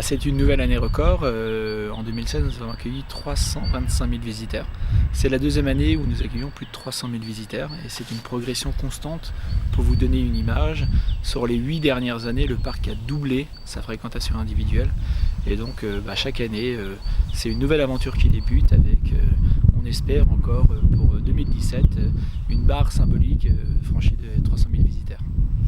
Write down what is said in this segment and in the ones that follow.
C'est une nouvelle année record. En 2016, nous avons accueilli 325 000 visiteurs. C'est la deuxième année où nous accueillons plus de 300 000 visiteurs et c'est une progression constante. Pour vous donner une image, sur les 8 dernières années, le parc a doublé sa fréquentation individuelle. Et donc chaque année, c'est une nouvelle aventure qui débute avec, on espère encore pour 2017, une barre symbolique franchie de 300 000 visiteurs.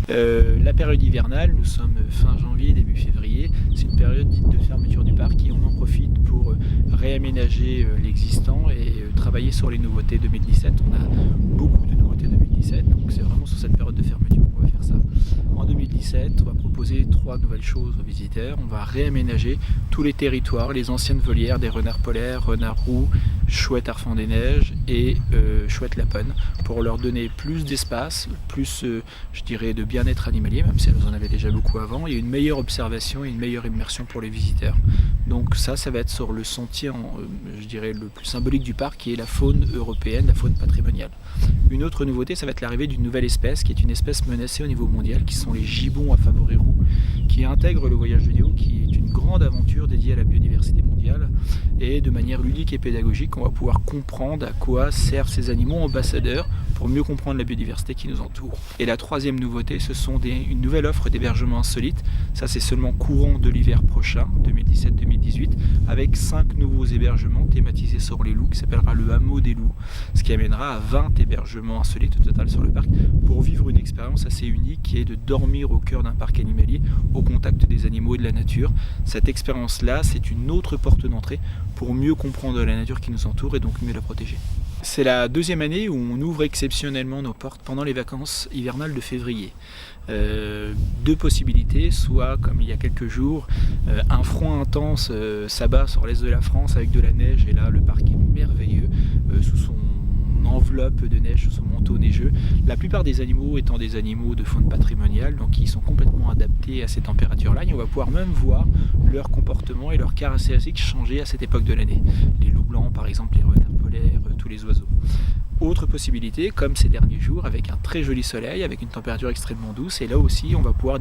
La période hivernale, nous sommes fin janvier, début février, c'est une période dite de fermeture du parc et on en profite pour réaménager l'existant et travailler sur les nouveautés 2017. On a beaucoup de nouveautés 2017, donc c'est vraiment sur cette période de fermeture qu'on va faire ça. En 2017, on va proposer 3 nouvelles choses aux visiteurs. On va réaménager tous les territoires, les anciennes volières des renards polaires, renards roux, chouettes arfans des neiges et chouettes laponnes pour leur donner plus d'espace, plus je dirais de bien-être animalier, même si elles en avaient déjà beaucoup avant, et une meilleure observation et une meilleure immersion pour les visiteurs. Donc ça va être sur le sentier, je dirais, le plus symbolique du parc, qui est la faune européenne, la faune patrimoniale. Une autre nouveauté, ça va être l'arrivée d'une nouvelle espèce, qui est une espèce menacée au niveau mondial, qui sont les gibbons à favoris roux, qui intègrent le voyage vidéo, qui est une grande aventure dédiée à la biodiversité mondiale, et de manière ludique et pédagogique, on va pouvoir comprendre à quoi servent ces animaux ambassadeurs pour mieux comprendre la biodiversité qui nous entoure. Et la troisième nouveauté, ce sont une nouvelle offre d'hébergement insolite. Ça, c'est seulement courant de l'hiver prochain, 2017-2018, avec 5 nouveaux hébergements thématisés sur les loups, qui s'appellera le hameau des loups, ce qui amènera à 20 hébergements insolites au total sur le parc, pour vivre une expérience assez unique, qui est de dormir au cœur d'un parc animalier, au contact des animaux et de la nature. Cette expérience-là, c'est une autre porte d'entrée pour mieux comprendre la nature qui nous entoure et donc mieux la protéger. C'est la deuxième année où on ouvre exceptionnellement nos portes pendant les vacances hivernales de février. 2 possibilités, soit comme il y a quelques jours, un front intense s'abat sur l'est de la France avec de la neige, et là le parc est merveilleux sous son enveloppe de neige, sous son manteau neigeux. La plupart des animaux étant des animaux de faune patrimoniale, donc ils sont complètement adaptés à ces températures-là, et on va pouvoir même voir leur comportement et leurs caractéristiques changer à cette époque de l'année. Les loups blancs par exemple, les renards polaires, tous les oiseaux. Autre possibilité, comme ces derniers jours, avec un très joli soleil, avec une température extrêmement douce, et là aussi on va pouvoir